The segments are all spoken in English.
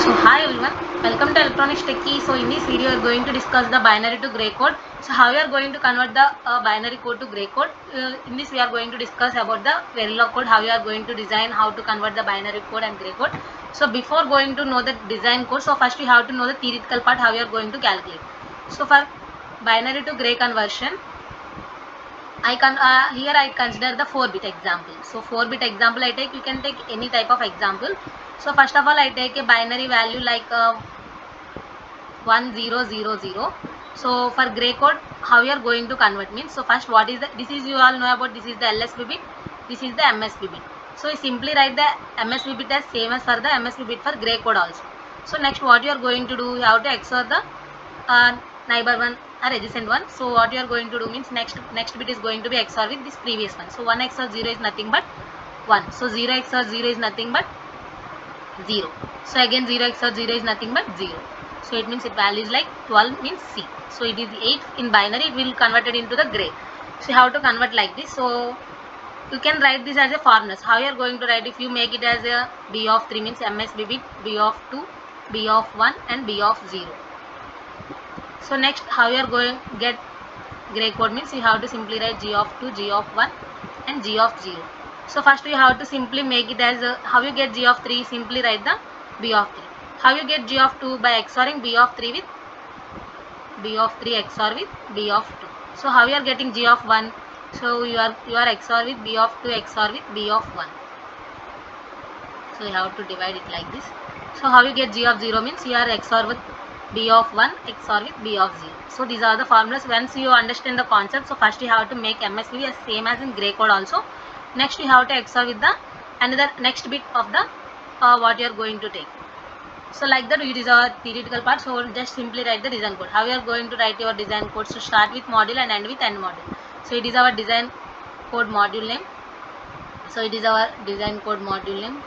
So hi everyone, welcome to Electronics Techie. So in this video we are going to discuss the binary to gray code. So how we are going to convert the binary code to gray code. In this we are going to discuss about the Verilog code, how we are going to design, how to convert the binary code and gray code. So before going to know the design code, so first we have to know the theoretical part, how we are going to calculate. So for binary to gray conversion, here I consider the 4-bit example. So 4-bit example I take, you can take any type of example. So first of all I take a binary value like 1000. So for gray code, how you are going to convert means, so first what is the, this is you all know about, this is the LSB bit, this is the MSB bit. So you simply write the MSB bit as same as for the MSB bit for gray code also. So next what you are going to do, you have to XOR the neighbor one or adjacent one. So what you are going to do means, next bit is going to be XOR with this previous one. So 1 XOR 0 is nothing but 1. So 0 XOR 0 is nothing but 0. So again 0 XOR 0 is nothing but 0. So it means it value is like 12 means C. So it is 8 in binary, it will convert it into the gray. So you have to convert like this. So you can write this as a formulas. How you are going to write, if you make it as a B of 3 means MSB bit, B of 2, B of 1 and B of 0. So next how you are going to get gray code means, you have to simply write G of 2, G of 1 and G of 0. So first you have to simply make it as how you get G of 3, simply write the B of 3. How you get G of 2, by XORing B of 3 with B of 3 XOR with B of 2. So how you are getting G of 1? So you are XOR with B of 2 XOR with B of 1. So you have to divide it like this. So how you get G of 0 means, you are XOR with B of 1 XOR with B of 0. So these are the formulas. Once you understand the concept, so first you have to make MSB as same as in gray code also. Next you have to XOR with the another next bit of the what you are going to take. So like that, it is our theoretical part. So just simply write the design code. How you are going to write your design code? So start with module and end with end module. So it is our design code module name. So it is our design code module name.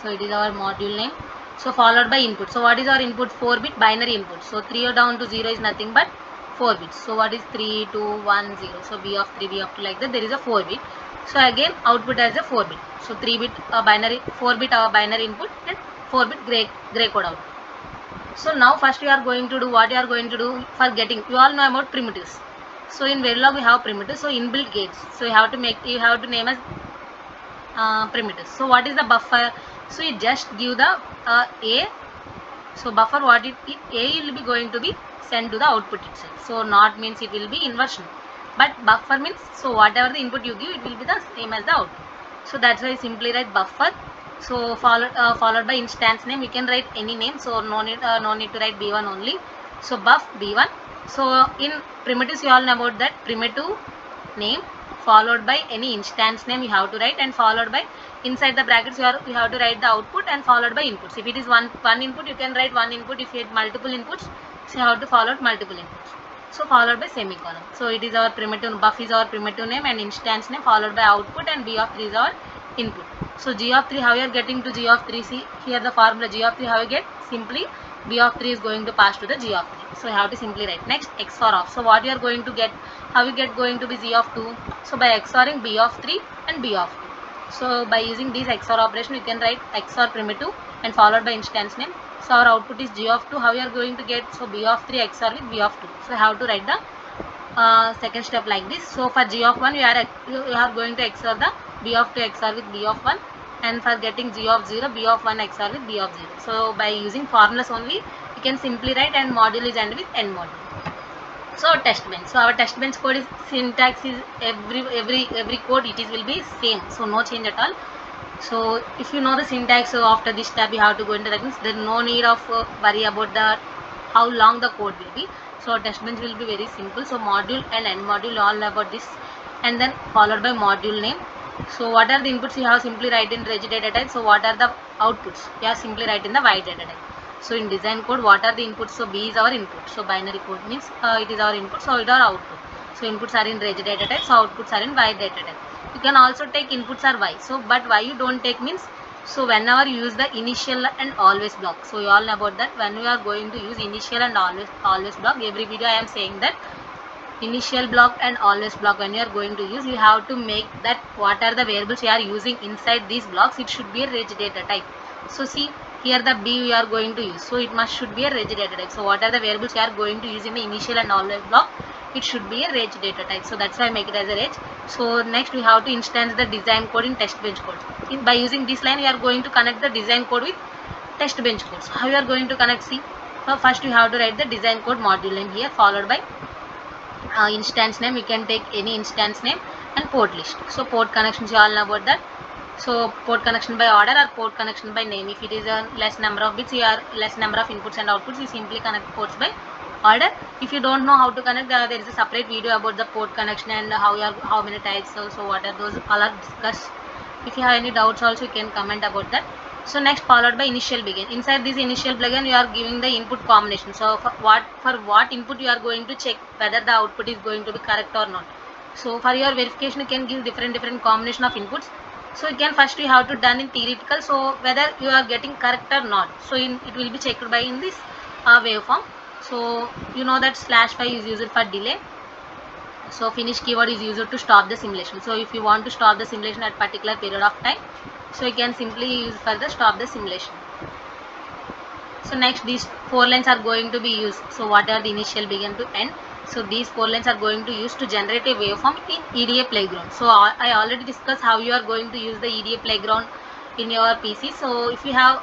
So it is our module name. So followed by input. So what is our input? 4-bit binary input. So 3 down to 0 is nothing but 4 bits. So what is 3, 2, 1, 0? So B of 3, B of 2, like that. There is a 4-bit. So again output as a 4-bit. So 3-bit binary, 4-bit binary input and 4-bit gray code output. So now first you are going to do, what you are going to do for getting, you all know about primitives. So in Verilog we have primitives. So inbuilt gates. So you have to name as primitives. So what is the buffer? So you just give the A. So buffer, what A will be going to be sent to the output itself. So not means it will be inversion, but buffer means, so whatever the input you give, it will be the same as the output. So that's why I simply write buffer. So followed by instance name. You can write any name. So no need to write B1 only. So buff B1. So in primitives you all know about that, primitive name followed by any instance name you have to write, and followed by inside the brackets you have to write the output, and followed by inputs. If it is one input, you can write one input. If you have multiple inputs, so you have to follow multiple inputs. So followed by semicolon. So it is our primitive, buff is our primitive name and instance name, followed by output, and B of 3 is our input. So G of 3, how you are getting to G of 3? See here the formula G of 3, how you get? Simply B of 3 is going to pass to the G of 3. So you have to simply write. Next XOR off. So what you are going to get, how you get going to be G of 2? So by XORing B of 3 and B of 2. So by using this XOR operation, you can write XOR primitive and followed by instance name. So our output is G of 2. How you are going to get? So B of 3 XOR with B of 2. So you have to write the second step like this. So for G of 1, you are going to XOR the B of 2 XOR with B of 1, and for getting G of 0, B of 1 XOR with B of 0. So by using formulas only, you can simply write, and module is end with end module. So test bench. So our test bench code is, syntax is every code it is will be same. So no change at all. So if you know the syntax, so after this step you have to go into that, means there is no need of worry about the how long the code will be. So test bench will be very simple. So module and end module, all about this, and then followed by module name. So what are the inputs? You have simply write in reg data type. So what are the outputs? You have simply write in the y data type. So in design code, what are the inputs? So B is our input. So binary code means it is our input. So it are output. So inputs are in reg data type. So outputs are in y data type. You can also take inputs are y. So but why you don't take means, so whenever you use the initial and always block. So you all know about that. When we are going to use initial and always block, every video I am saying that initial block and always block, when you are going to use, you have to make that what are the variables you are using inside these blocks, it should be a reg data type. So see here the B we are going to use, so it must should be a reg data type. So what are the variables you are going to use in the initial and always block, it should be a reg data type. So that's why I make it as a reg. So next we have to instance the design code in test bench code. By using this line we are going to connect the design code with test bench code. So how you are going to connect? See, so first you have to write the design code module name here, followed by instance name. You can take any instance name and port list. So port connections, you all know about that. So port connection by order or port connection by name. If it is a less number of bits, you are less number of inputs and outputs, you simply connect ports by order. If you don't know how to connect, there is a separate video about the port connection and how many types. So what are those, all are discussed. If you have any doubts also, you can comment about that. So next followed by initial begin. Inside this initial begin, you are giving the input combination. So for what input you are going to check whether the output is going to be correct or not. So for your verification, you can give different combination of inputs. So you can first you have to done in theoretical. So whether you are getting correct or not. So it will be checked by in this waveform. So you know that /5 is used for delay. So finish keyword is used to stop the simulation. So if you want to stop the simulation at particular period of time, so you can simply use for the stop the simulation. So next these 4 lines are going to be used. So what are the initial begin to end? So these 4 lines are going to use to generate a waveform in EDA playground. So I already discussed how you are going to use the EDA playground in your PC. So if you have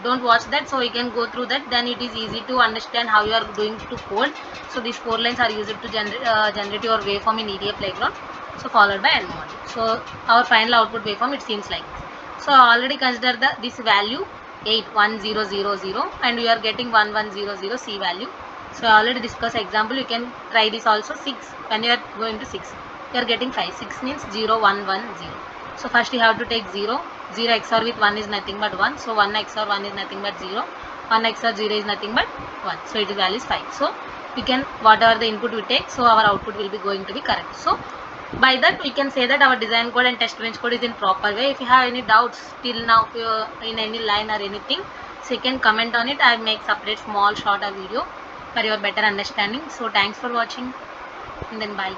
don't watch that, so you can go through that, then it is easy to understand how you are doing to code. So these 4 lines are used to generate your waveform in EDA playground. So followed by end module. So our final output waveform, it seems like this. So I already consider this value 81000 and we are getting 1100 C value. So I already discussed example. You can try this also. 6, when you are going to 6, you are getting 5. 6 means 0110. So first you have to take 0 XOR with 1 is nothing but 1. So 1 XOR 1 is nothing but 0. 1 XOR 0 is nothing but 1. So its value is 5. So we can, whatever the input we take, so our output will be going to be correct. So by that we can say that our design code and test bench code is in proper way. If you have any doubts till now in any line or anything, so you can comment on it. I make separate small shorter video for your better understanding. So thanks for watching and then bye.